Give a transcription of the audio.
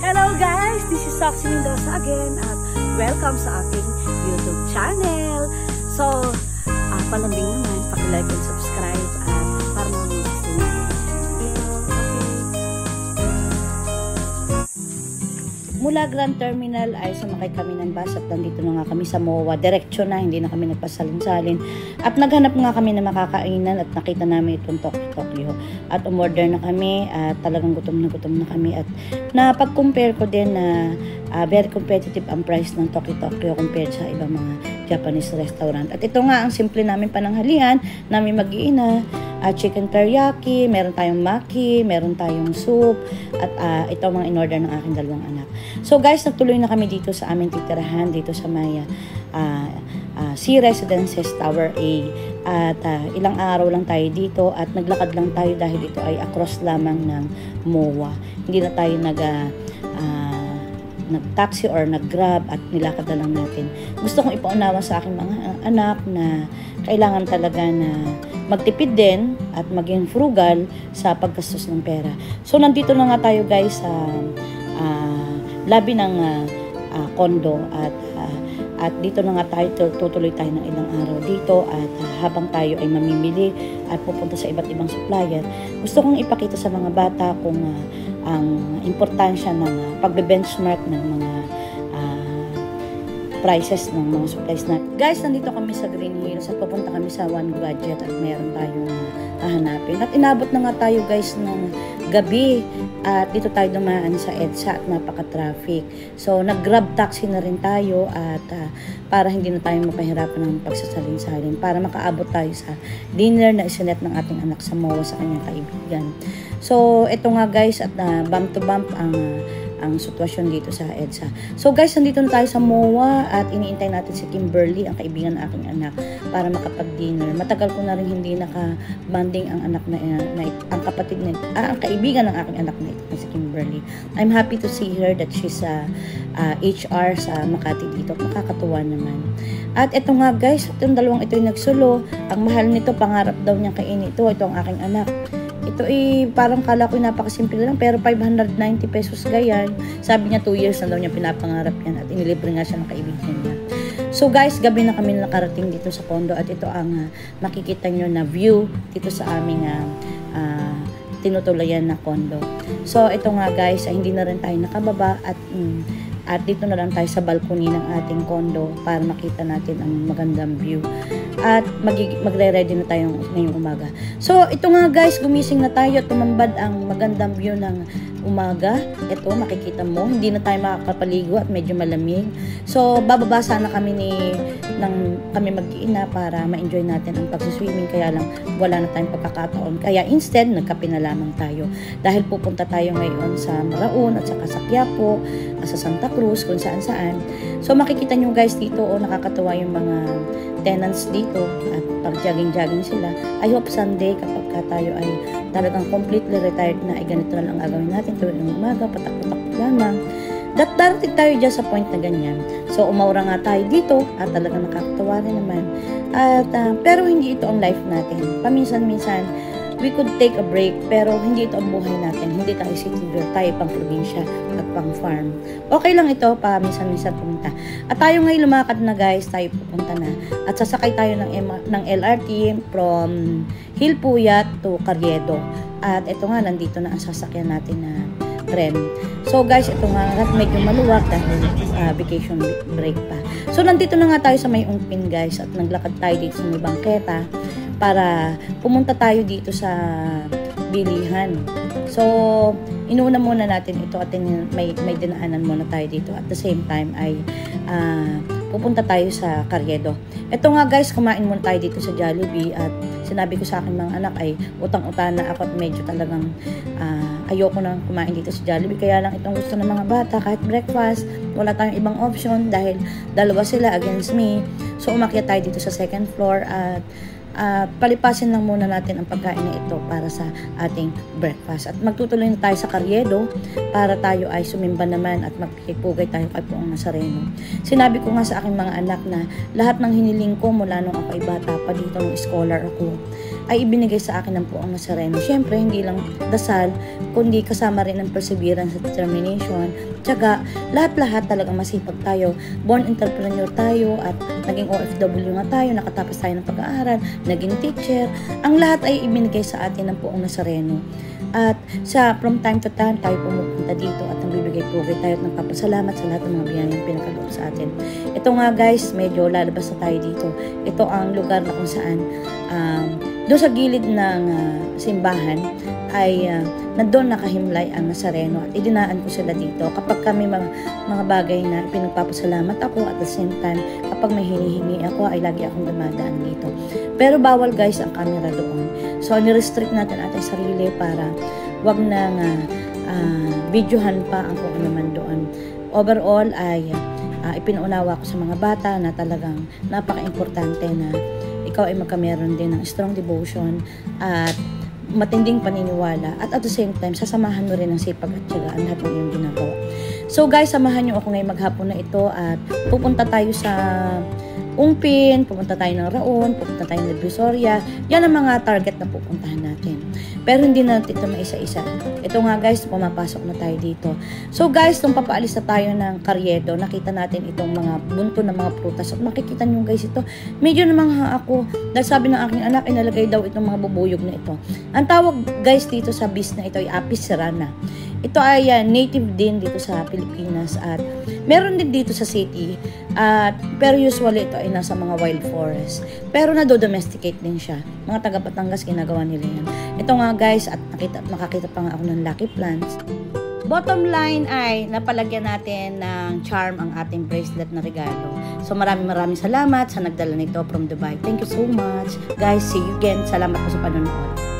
Hello guys, this is Soxy Mendoza again at welcome sa aking YouTube channel. So, palambing naman, paki-like and subscribe at para mag-notice din natin. Mula Grand Terminal ay sumakay kami ng bus at nandito na nga kami sa MOA. Diretso na, hindi na kami nagpasalin-salin. At naghanap nga kami na makakainan at nakita namin itong Tokyo. At umorder na kami at talagang gutom na kami. At napag-compare ko din na very competitive ang price ng Tokyo compared sa ibang mga Japanese restaurant. At ito nga ang simple namin pananghalian, namin mag-iina. Chicken teriyaki, meron tayong maki, meron tayong soup, at ito mga in-order ng aking dalawang anak. So guys, nagtuloy na kami dito sa aming titirahan, dito sa may Sea Residences Tower A. At ilang araw lang tayo dito at naglakad lang tayo dahil ito ay across lamang ng MOA. Hindi na tayo nag-taxi or nag-grab at nilakad na lang natin. Gusto kong ipaunawa sa aking mga anak na kailangan talaga na magtipid din at maging frugal sa paggastos ng pera. So, nandito na nga tayo guys sa lobby ng condo at dito na nga tayo, tutuloy tayo ng ilang araw dito at habang tayo ay mamimili at pupunta sa iba't ibang supplier, gusto kong ipakita sa mga bata kung ang importansya ng pagbe-benchmark ng mga prices ng mga supplies na. Guys, nandito kami sa Green Hills at pupunta kami sa One Gadget at meron tayong hahanapin. At inabot na nga tayo guys ng gabi at dito tayo dumaan sa EDSA at napaka-traffic. So, nag-grab taxi na rin tayo at para hindi na tayo mapahirapan ng pagsasalin-salin para makaabot tayo sa dinner na isinet ng ating anak sa MOA sa kanyang kaibigan. So, ito nga guys at bump to bump ang sitwasyon dito sa EDSA. So guys, nandito na tayo sa MOA at iniintay natin si Kimberly, ang kaibigan ng aking anak, para makapag-dinner. Matagal ko na rin hindi naka-banding ang anak na ang kapatid na ang kaibigan ng aking anak na ito, si Kimberly. I'm happy to see her that she's HR sa Makati dito. Nakakatuwa naman. At ito nga guys, itong dalawang ito yung nagsulo. Ang mahal nito, pangarap daw niya kainin ito. Ito ang aking anak. Ito parang kala ko napakasimple lang pero 590 pesos gayan. Sabi niya 2 years na daw niya pinapangarap yan at inilibre nga siya ng kaibigan niya. So guys, gabi na kami nakarating dito sa condo at ito ang makikita nyo na view dito sa aming tinutulayan na condo. So ito nga guys, hindi na rin tayo nakababa at dito na lang tayo sa balcony ng ating condo para makita natin ang magandang view. At magre-ready na tayo ngayong umaga. So, ito nga guys, gumising na tayo at tumambad ang magandang view ng umaga. Ito, makikita mo, hindi na tayo makakapaligo at medyo malamig. So, bababa sana kami kami mag-iina para ma-enjoy natin ang pag-swimming. Kaya lang, wala na tayong pagkakataon. Kaya instead, nagkape na lamang tayo. Dahil pupunta tayo ngayon sa Maraon at saka sa Quiapo, sa Santa Cruz, kung saan-saan. So, makikita nyo guys dito, nakakatawa yung mga tenants dito at pag jogging sila. I hope someday kapag tayo ay talagang completely retired na ay ganito na lang gagawin natin tuwing ng umaga, patak-patak lamang. Darating tayo dyan sa point na ganyan. So, umaura nga tayo dito at talagang nakakatawa rin naman. At, pero hindi ito ang life natin. Paminsan-minsan, we could take a break pero hindi ito ang buhay natin. Hindi tayo city girl, tayo pang probinsya at pang farm. Okay lang ito, minsan-minsan pumunta. At tayo ngayon lumakad na guys, tayo pupunta na. At sasakay tayo ng LRT from Hilpuyat to Carriedo. At ito nga, nandito na ang sasakyan natin na tren. So guys, ito nga, medyo maluwag dahil vacation break pa. So nandito na nga tayo sa may Ungpin guys at naglakad tayo dito sa may bangketa para pumunta tayo dito sa bilihan. So, inuna muna natin ito at may dinaanan muna tayo dito. At the same time ay pupunta tayo sa Carriedo. Ito nga guys, kumain muna tayo dito sa Jollibee at sinabi ko sa aking mga anak ay utang-utang na ako at medyo talagang ayoko na kumain dito sa Jollibee. Kaya lang itong gusto ng mga bata kahit breakfast, wala tayong ibang option dahil dalawa sila against me. So, umakyat tayo dito sa second floor at palipasin lang muna natin ang pagkain na ito para sa ating breakfast. At magtutuloy na tayo sa Carriedo para tayo ay sumimba naman at magpipugay tayo kay Poong Nazareno. Sinabi ko nga sa aking mga anak na lahat ng hiniling ko mula nung ako ay bata pa dito, nung scholar ako, ay ibinigay sa akin ng Puong Nazareno. Siyempre, hindi lang dasal, kundi kasama rin ang perseverance at determination. Tsaka, lahat-lahat talagang masipag tayo. Born entrepreneur tayo at naging OFW nga tayo, nakatapos tayo ng pag-aaral, naging teacher. Ang lahat ay ibinigay sa atin ng Puong Nazareno. At from time to time, tayo pumupunta dito at nagbibigay-pugay tayo at nagpapasalamat sa lahat ng mga biyayang pinagkaloob sa atin. Ito nga guys, medyo lalabas na tayo dito. Ito ang lugar na kung saan doon sa gilid ng simbahan ay nandoon nakahimlay ang Nazareno at idinaan ko sila dito kapag kami mga bagay na pinagpapasalamat ako at the same time kapag may hinihingi ako ay lagi akong dumadaan dito. Pero bawal guys ang camera doon. So nirestrict natin ating sarili para wag nang videohan pa ang kung ano man doon. Overall ay ipinaunawa ko sa mga bata na talagang napaka-importante na ikaw ay magkameron din ng strong devotion at matinding paniniwala at the same time sasamahan mo rin ng sipag at tiyaga ang lahat ng iyong ginagawa. So guys, samahan nyo ako ngayong maghapon na ito at pupunta tayo sa Ungpin, pupunta tayo ng Raon, pupunta tayo ng Divisoria. Yan ang mga target na pupuntahan natin. Pero hindi na natin ito maisa-isa. Ito nga guys, pumapasok na tayo dito. So guys, nung papaalis na tayo ng Carriedo, nakita natin itong mga bunto ng mga prutas. At makikita nyo guys ito, medyo namang ako, dahil sabi ng aking anak, inalagay daw itong mga bubuyog na ito. Ang tawag guys dito sa bis na ito ay Apis serrana. Ito ay native din dito sa Pilipinas at meron din dito sa city. Pero usually ito ay nasa mga wild forest. Pero nado-domesticate din siya. Mga taga Batangas ginagawa nila yan. Ito nga guys, at makakita pa nga ako ng lucky plants. Bottom line ay napalagyan natin ng charm ang ating bracelet na regalo. So maraming salamat sa nagdala nito from Dubai. Thank you so much. Guys, see you again. Salamat po sa panonood.